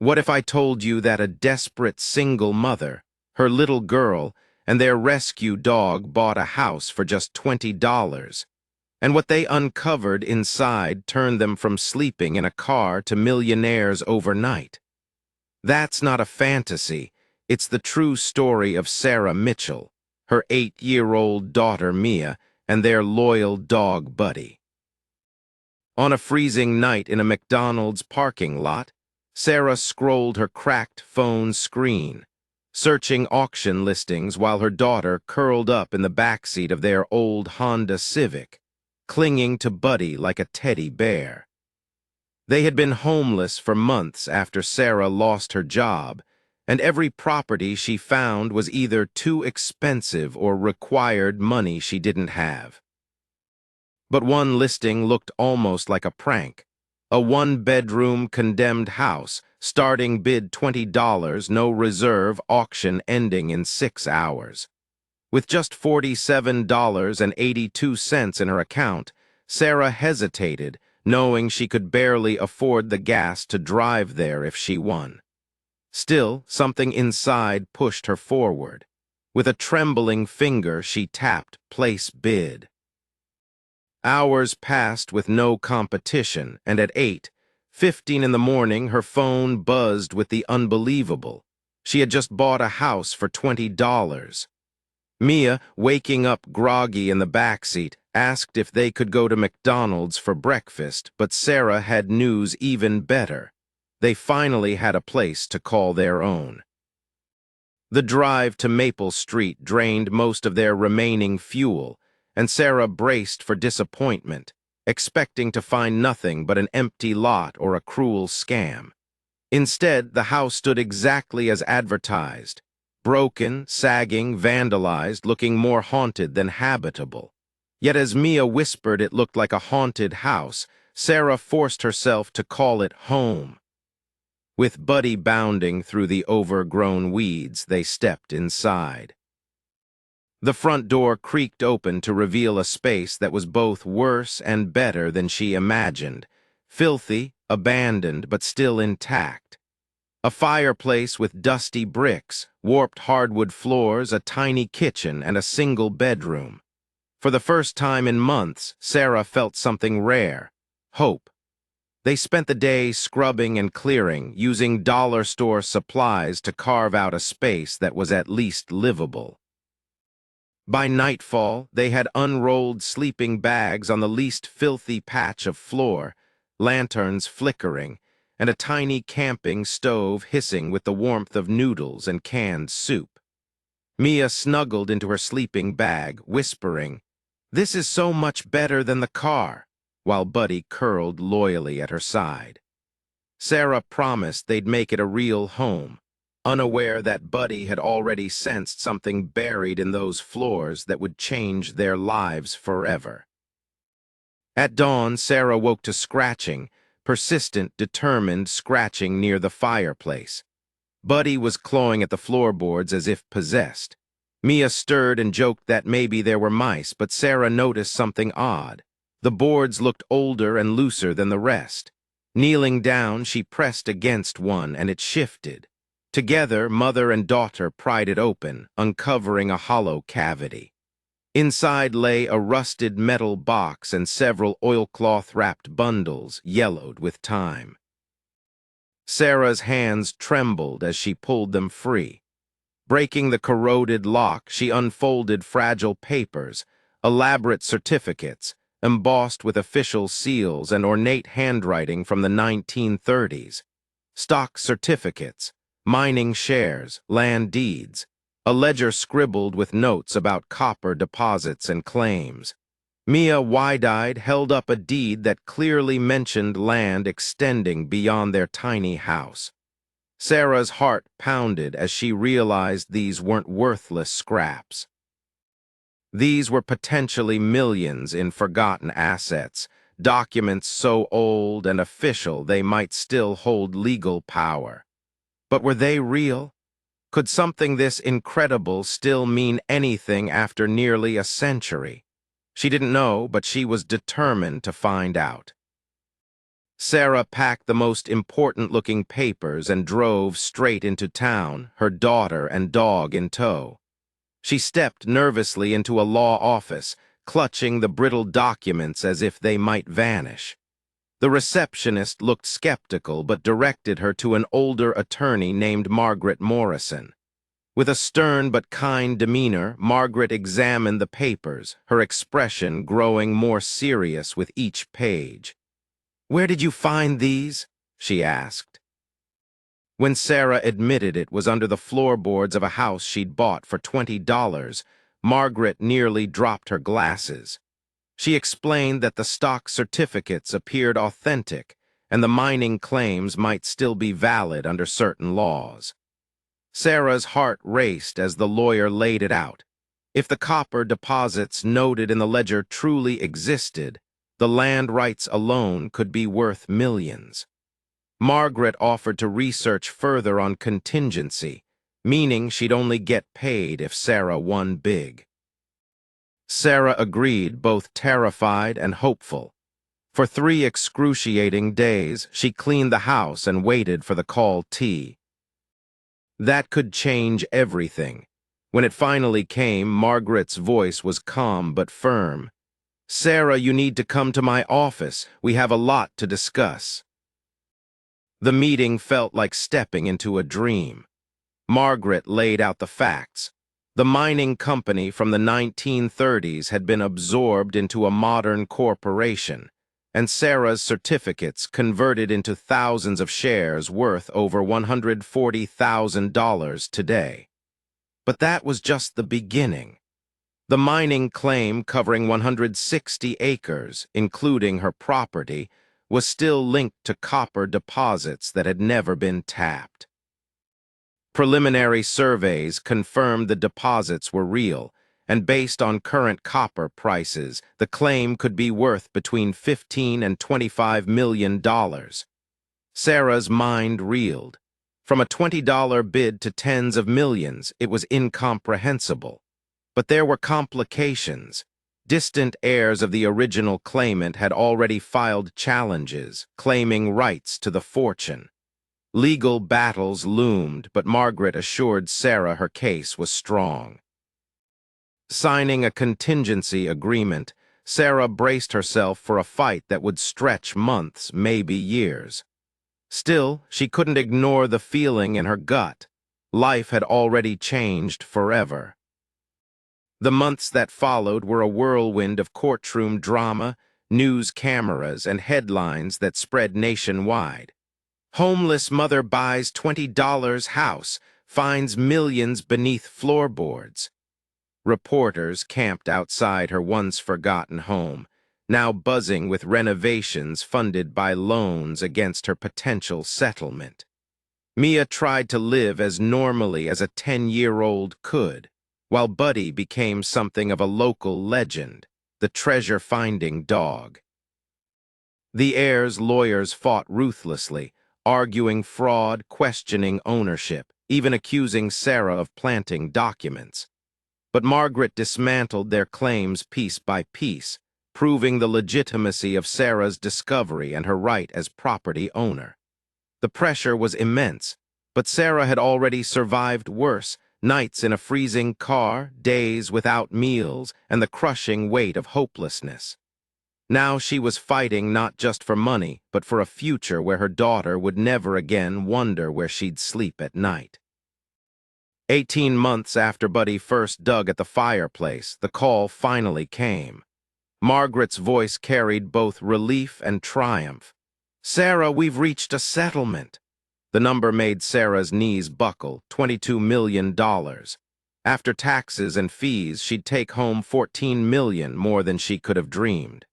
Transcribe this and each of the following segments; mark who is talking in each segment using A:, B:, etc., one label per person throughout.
A: What if I told you that a desperate single mother, her little girl, and their rescue dog bought a house for just $20, and what they uncovered inside turned them from sleeping in a car to millionaires overnight? That's not a fantasy. It's the true story of Sarah Mitchell, her 8-year-old daughter Mia, and their loyal dog Buddy. On a freezing night in a McDonald's parking lot, Sarah scrolled her cracked phone screen, searching auction listings while her daughter curled up in the backseat of their old Honda Civic, clinging to Buddy like a teddy bear. They had been homeless for months after Sarah lost her job, and every property she found was either too expensive or required money she didn't have. But one listing looked almost like a prank. A one-bedroom condemned house, starting bid $20, no reserve, auction ending in 6 hours. With just $47.82 in her account, Sarah hesitated, knowing she could barely afford the gas to drive there if she won. Still, something inside pushed her forward. With a trembling finger, she tapped "Place bid." Hours passed with no competition, and at 8:15 in the morning, her phone buzzed with the unbelievable. She had just bought a house for $20. Mia, waking up groggy in the backseat, asked if they could go to McDonald's for breakfast, but Sarah had news even better. They finally had a place to call their own. The drive to Maple Street drained most of their remaining fuel, and Sarah braced for disappointment, expecting to find nothing but an empty lot or a cruel scam. Instead, the house stood exactly as advertised, broken, sagging, vandalized, looking more haunted than habitable. Yet as Mia whispered it looked like a haunted house, Sarah forced herself to call it home. With Buddy bounding through the overgrown weeds, they stepped inside. The front door creaked open to reveal a space that was both worse and better than she imagined. Filthy, abandoned, but still intact. A fireplace with dusty bricks, warped hardwood floors, a tiny kitchen, and a single bedroom. For the first time in months, Sarah felt something rare: hope. They spent the day scrubbing and clearing, using dollar store supplies to carve out a space that was at least livable. By nightfall, they had unrolled sleeping bags on the least filthy patch of floor, lanterns flickering, and a tiny camping stove hissing with the warmth of noodles and canned soup. Mia snuggled into her sleeping bag, whispering, "This is so much better than the car," while Buddy curled loyally at her side. Sarah promised they'd make it a real home, unaware that Buddy had already sensed something buried in those floors that would change their lives forever. At dawn, Sarah woke to scratching, persistent, determined scratching near the fireplace. Buddy was clawing at the floorboards as if possessed. Mia stirred and joked that maybe there were mice, but Sarah noticed something odd. The boards looked older and looser than the rest. Kneeling down, she pressed against one, and it shifted. Together, mother and daughter pried it open, uncovering a hollow cavity. Inside lay a rusted metal box and several oilcloth-wrapped bundles, yellowed with time. Sarah's hands trembled as she pulled them free. Breaking the corroded lock, she unfolded fragile papers, elaborate certificates, embossed with official seals and ornate handwriting from the 1930s. Stock certificates, mining shares, land deeds, a ledger scribbled with notes about copper deposits and claims. Mia, wide-eyed, held up a deed that clearly mentioned land extending beyond their tiny house. Sarah's heart pounded as she realized these weren't worthless scraps. These were potentially millions in forgotten assets, documents so old and official they might still hold legal power. But were they real? Could something this incredible still mean anything after nearly a century? She didn't know, but she was determined to find out. Sarah packed the most important-looking papers and drove straight into town, her daughter and dog in tow. She stepped nervously into a law office, clutching the brittle documents as if they might vanish. The receptionist looked skeptical but directed her to an older attorney named Margaret Morrison. With a stern but kind demeanor, Margaret examined the papers, her expression growing more serious with each page. "Where did you find these?" she asked. When Sarah admitted it was under the floorboards of a house she'd bought for $20, Margaret nearly dropped her glasses. She explained that the stock certificates appeared authentic and the mining claims might still be valid under certain laws. Sarah's heart raced as the lawyer laid it out. If the copper deposits noted in the ledger truly existed, the land rights alone could be worth millions. Margaret offered to research further on contingency, meaning she'd only get paid if Sarah won big. Sarah agreed, both terrified and hopeful. For 3 excruciating days, she cleaned the house and waited for the call tea. That could change everything. When it finally came, Margaret's voice was calm but firm. "Sarah, you need to come to my office. We have a lot to discuss." The meeting felt like stepping into a dream. Margaret laid out the facts. The mining company from the 1930s had been absorbed into a modern corporation, and Sarah's certificates converted into thousands of shares worth over $140,000 today. But that was just the beginning. The mining claim, covering 160 acres, including her property, was still linked to copper deposits that had never been tapped. Preliminary surveys confirmed the deposits were real, and based on current copper prices, the claim could be worth between $15 and $25 million. Sarah's mind reeled. From a $20 bid to tens of millions, it was incomprehensible. But there were complications. Distant heirs of the original claimant had already filed challenges, claiming rights to the fortune. Legal battles loomed, but Margaret assured Sarah her case was strong. Signing a contingency agreement, Sarah braced herself for a fight that would stretch months, maybe years. Still, she couldn't ignore the feeling in her gut. Life had already changed forever. The months that followed were a whirlwind of courtroom drama, news cameras, and headlines that spread nationwide. Homeless mother buys $20 house, finds millions beneath floorboards. Reporters camped outside her once-forgotten home, now buzzing with renovations funded by loans against her potential settlement. Mia tried to live as normally as a 10-year-old could, while Buddy became something of a local legend, the treasure-finding dog. The heirs' lawyers fought ruthlessly, arguing fraud, questioning ownership, even accusing Sarah of planting documents. But Margaret dismantled their claims piece by piece, proving the legitimacy of Sarah's discovery and her right as property owner. The pressure was immense, but Sarah had already survived worse: nights in a freezing car, days without meals, and the crushing weight of hopelessness. Now she was fighting not just for money, but for a future where her daughter would never again wonder where she'd sleep at night. 18 months after Buddy first dug at the fireplace, the call finally came. Margaret's voice carried both relief and triumph. "Sarah, we've reached a settlement." The number made Sarah's knees buckle: $22 million. After taxes and fees, she'd take home $14 million, more than she could have dreamed.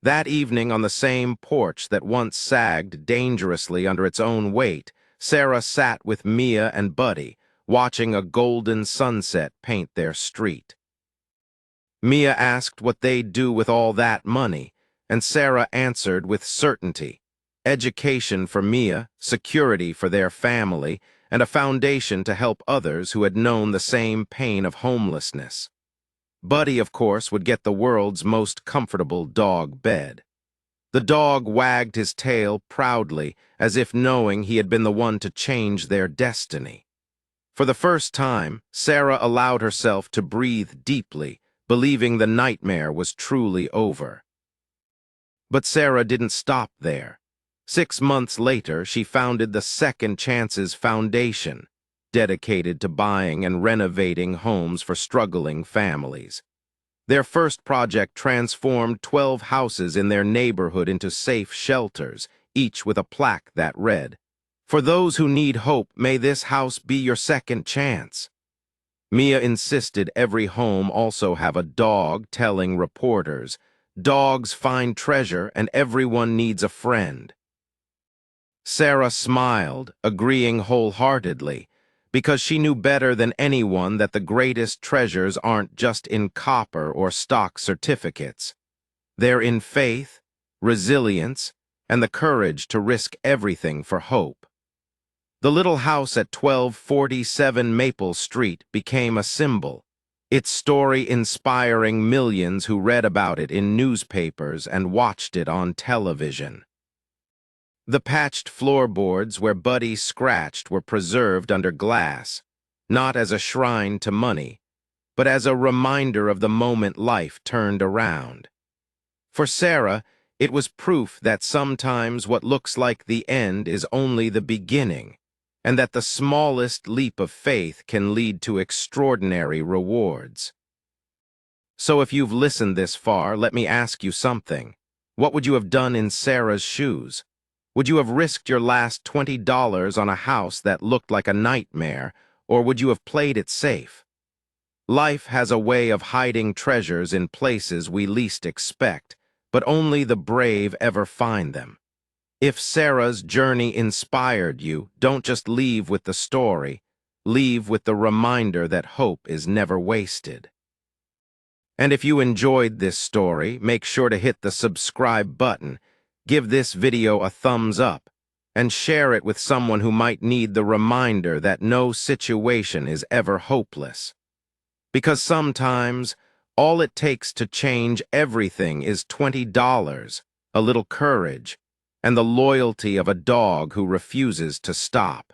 A: That evening, on the same porch that once sagged dangerously under its own weight, Sarah sat with Mia and Buddy, watching a golden sunset paint their street. Mia asked what they'd do with all that money, and Sarah answered with certainty: education for Mia, security for their family, and a foundation to help others who had known the same pain of homelessness. Buddy, of course, would get the world's most comfortable dog bed. The dog wagged his tail proudly, as if knowing he had been the one to change their destiny. For the first time, Sarah allowed herself to breathe deeply, believing the nightmare was truly over. But Sarah didn't stop there. 6 months later, she founded the Second Chances Foundation, dedicated to buying and renovating homes for struggling families. Their first project transformed 12 houses in their neighborhood into safe shelters, each with a plaque that read, "For those who need hope, may this house be your second chance." Mia insisted every home also have a dog telling reporters, "Dogs find treasure and everyone needs a friend." Sarah smiled, agreeing wholeheartedly, because she knew better than anyone that the greatest treasures aren't just in copper or stock certificates. They're in faith, resilience, and the courage to risk everything for hope. The little house at 1247 Maple Street became a symbol, its story inspiring millions who read about it in newspapers and watched it on television. The patched floorboards where Buddy scratched were preserved under glass, not as a shrine to money, but as a reminder of the moment life turned around. For Sarah, it was proof that sometimes what looks like the end is only the beginning, and that the smallest leap of faith can lead to extraordinary rewards. So if you've listened this far, let me ask you something. What would you have done in Sarah's shoes? Would you have risked your last $20 on a house that looked like a nightmare, or would you have played it safe? Life has a way of hiding treasures in places we least expect, but only the brave ever find them. If Sarah's journey inspired you, don't just leave with the story, leave with the reminder that hope is never wasted. And if you enjoyed this story, make sure to hit the subscribe button, give this video a thumbs up, and share it with someone who might need the reminder that no situation is ever hopeless. Because sometimes, all it takes to change everything is $20, a little courage, and the loyalty of a dog who refuses to stop.